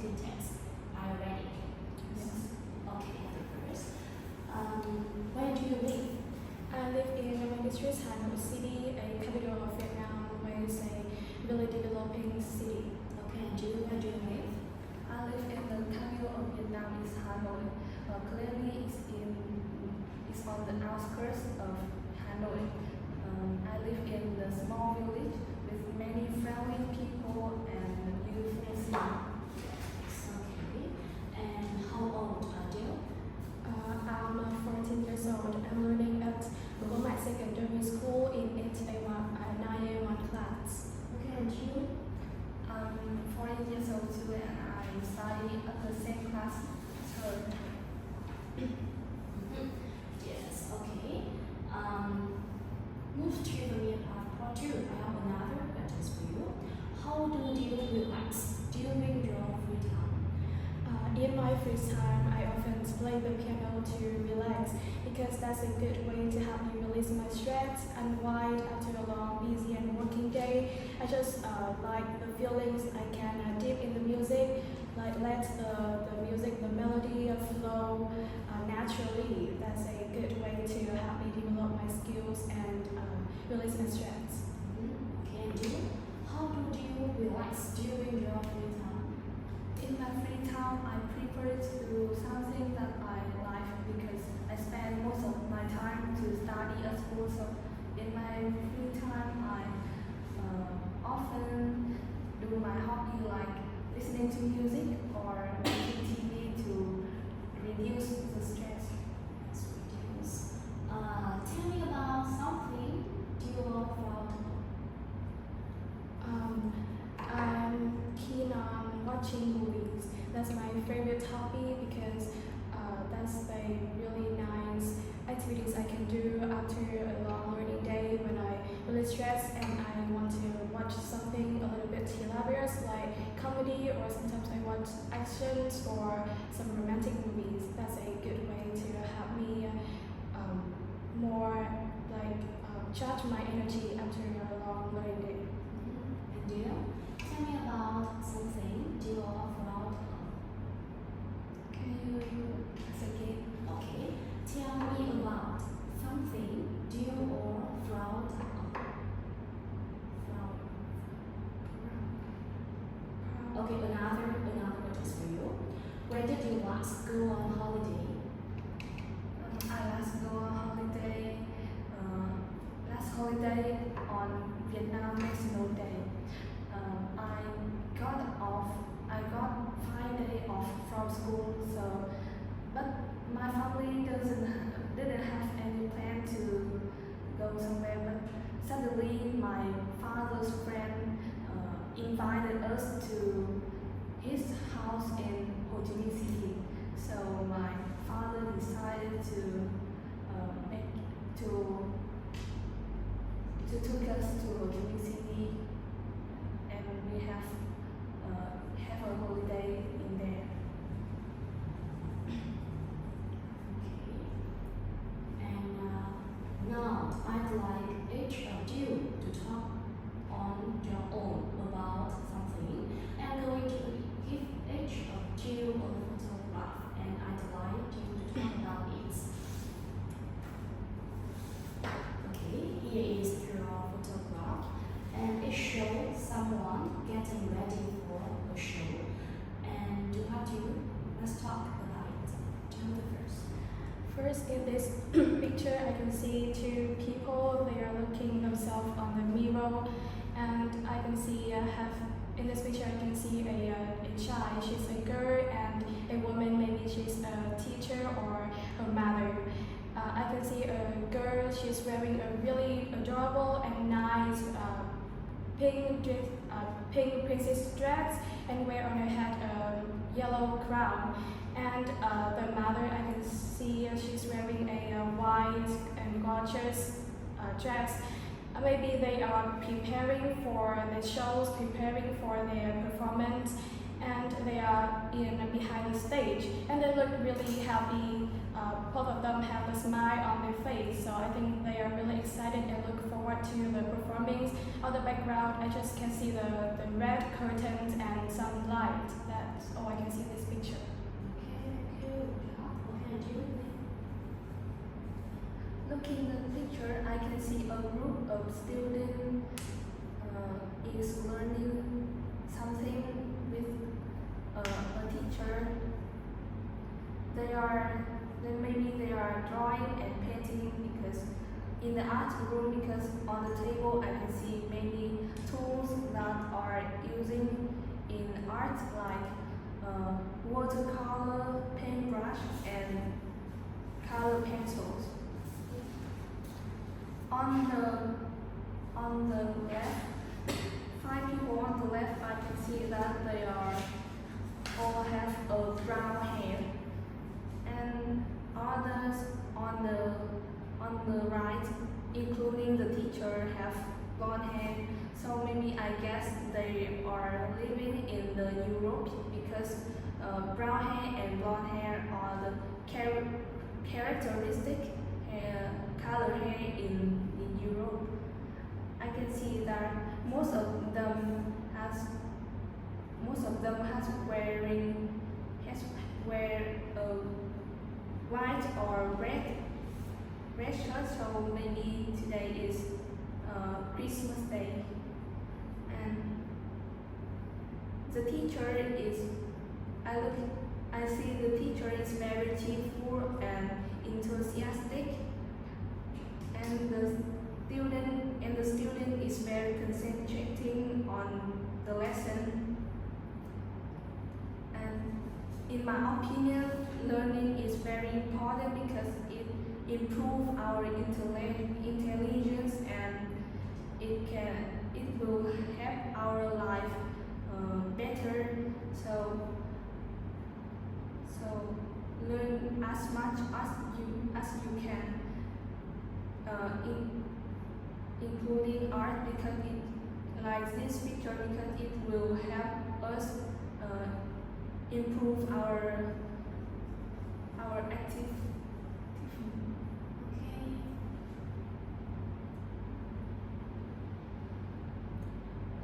written text. Are you ready? Yes. Okay, the first. Where do you live? I live in Manchester, Hanoi City, a capital of Vietnam, where is a really developing city. Okay, and you, where do you live? I live in the capital of Vietnam, is Hanoi. Clearly, it's on the outskirts of Hanoi. I live in the small village with many friendly people and a beautiful city. Okay, and how old are you? I'm 14 years old. I'm learning at my secondary school in 9A1 class. Okay, and you? I'm 14 years old too, and I study at the same class as her. Yes, okay. Move to the part 2. I have another question for you. How do you relax during your free time? In my free time, I often play the piano to relax because that's a good way to help me release my stress, unwind after a long, busy and working day. I just like the feelings I can dip in the music, like let the music, the melody flow naturally. That's a good way to help me develop my skills and release my stress. Okay, and you? How do you relax during your free time? In my free time, I prefer to do something that I like because I spend most of my time to study at school. So in my free time, I often do my hobby like listening to music or watching TV to reduce the stress. Yes, reduce. Tell me about something you are proud of. I'm keen on watching movies. That's my favorite hobby because that's a really nice activities I can do after a long learning day when I really stressed and I want to watch something a little bit hilarious like comedy, or sometimes I watch actions or some romantic movies. That's a good way to help me more like charge my energy after a long learning day. And you? Tell me about something you are proud of. Can you ask again? Okay, tell me about something you are proud of. Proud. Okay, another question for you. Where did you last go on holiday? I last go on holiday. Last holiday on Vietnam National Day. I got 5 days off from school. So, but my family didn't have any plan to go somewhere. But suddenly, my father's friend invited us to his house in Ho Chi Minh City. So my father decided to took us to Ho Chi Minh City, and we have a holiday in there. Okay. And now I'd like each of you to talk on your own about something. I'm going to give each of you a photograph, and I'd like you to talk about it. Okay, here is your photograph, and it shows someone getting ready for a show. And to have you, let's talk about it. Tell the first. First, in this picture, I can see two people. They are looking themselves on the mirror, and I can see in this picture I can see a child. She's a girl, and a woman. Maybe she's a teacher or her mother. I can see a girl. She's wearing a really adorable and nice pink princess dress, and wear on her head a yellow crown. And the mother, I can see she's wearing a white and gorgeous dress. Maybe they are preparing for the shows, preparing for their performance, and they are behind the stage, and they look really happy both of them have a smile on their face, so I think they are really excited and look forward to the performance. On the background, I just can see the red curtains and some light. That's all I can see in this picture. Okay, thank you. And you? Looking at the picture, I can see a group of students is learning something with a teacher. Maybe they are drawing and painting, because in the art room, because on the table I can see many tools that are using in art, like watercolor, paintbrush, and color pencils. On the left, 5 people on the left, I can see that they all have a brown hair, and others on the right, including the teacher, have blonde hair. So maybe I guess they are living in the Europe, because brown hair and blonde hair are the characteristic color hair in Europe. I can see that most of them has wear a white or red shirt. So maybe today is Christmas Day, and the teacher is. I see the teacher is very cheerful and enthusiastic, and the student is very concentrating on the lesson. And in my opinion, learning is very important because it improves our intelligence, and it will help our life better. So learn as much as you can, including art, because it, like this picture, because it will help us improve our active. Okay.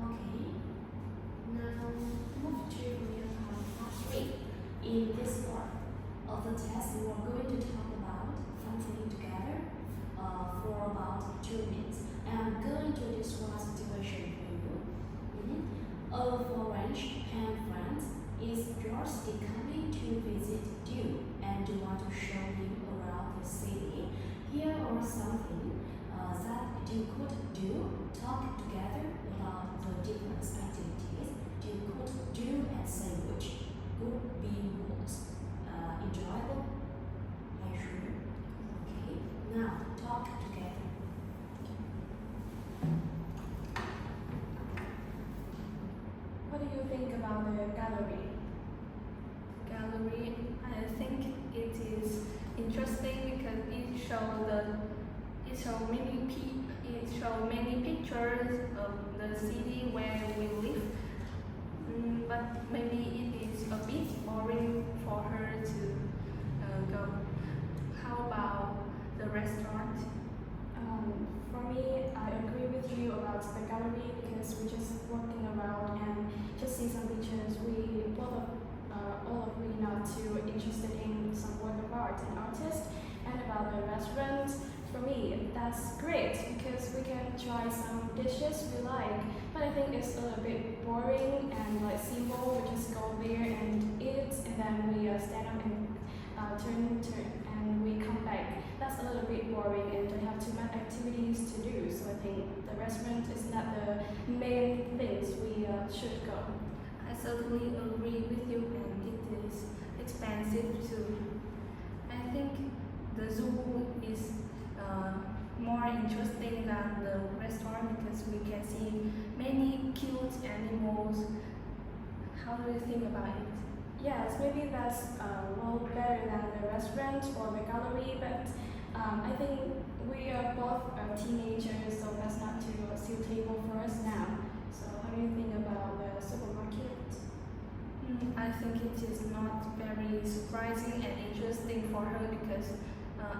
Okay. Now move to your part 3. In this part of the test, we are going to talk about functioning together for about 2 minutes. And I'm going to describe the situation for you. A foreign and friends is George coming to visit you and you want to show him around the city. Here are something that you could do. Talk together about the different activities you could do and say which would be most enjoyable. Are you sure? Okay. Now talk together. What do you think about the gallery? Gallery, I think it is interesting because it show many pictures of the city where we live. But maybe it is a bit boring for her to go. How about the restaurant? For me, I agree with you about the gallery because we're just walking around and just see some pictures. All of we not too interested in some work of art and artists. And about the restaurant, for me, that's great because we can try some dishes we like. But I think it's a little bit boring and like simple. We just go there and eat, and then we stand up and turn, and we come back. That's a little bit boring, and don't have too much activities to do. So I think the restaurant is not the main things we should go. I certainly agree with you, and it is expensive too. I think the zoo is more interesting than the restaurant because we can see many cute animals. How do you think about it? Yes, maybe that's well better than the restaurant or the gallery, but I think we are both teenagers, so that's not too suitable for us now. So how do you think about the supermarket? I think it is not very really surprising and interesting for her because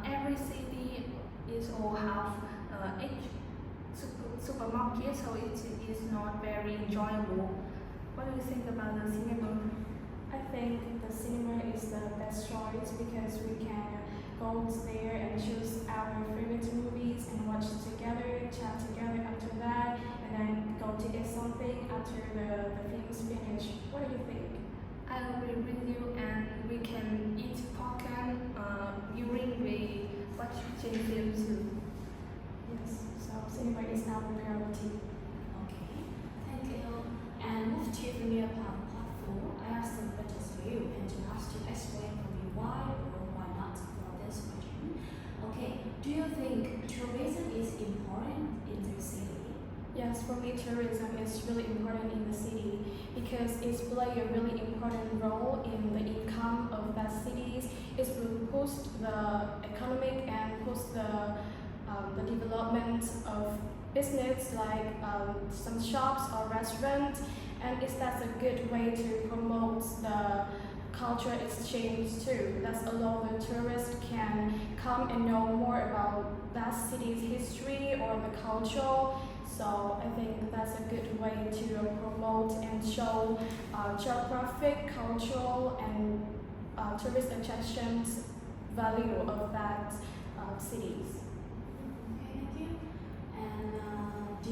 every city is all have each supermarket, so it is not very enjoyable. What do you think about the cinema? I think the cinema is the best choice because we can go there and choose our favorite movies and watch together, chat together after that, and then go to eat something after the film is finished. What do you think? I agree with you, and we can eat popcorn during we watching films too. Yes, so cinema is our priority. Okay, thank you. And move to the near part 4. I have some questions for you and to ask you explain for me why or why not for this question. Okay, do you think tourism is important in the city? Yes, for me, tourism is really important in the city because it plays a really important role in the income of that cities. It will boost the economic and boost the development of business like some shops or restaurants, and that's a good way to promote the culture exchange too. That's allow the tourists can come and know more about that city's history or the culture. So I think that's a good way to promote and show geographic, cultural, and tourist attractions value of that cities. Okay, thank you. And do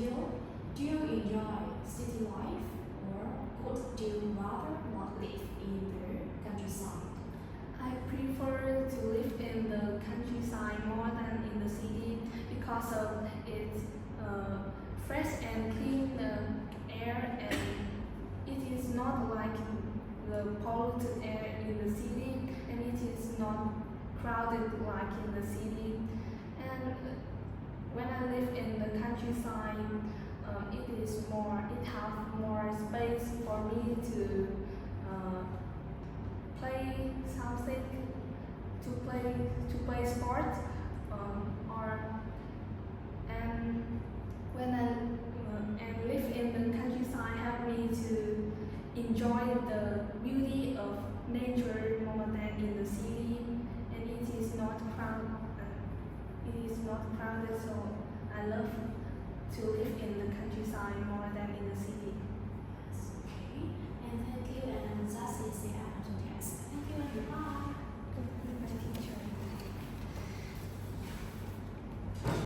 you enjoy city life or do you rather not live in the countryside? I prefer to live in the countryside more than in the city because of its fresh and clean air, and it is not like the polluted air in the city, and it is not crowded like in the city. And when I live in the countryside, it has more space for me to play something, to play sport, or and when I and live in the countryside help me to enjoy the beauty of nature more than in the city, and it is not crowded, so I love to live in the countryside more than in the city. Yes, okay. And thank you, and that is the end of the test. Thank you and goodbye.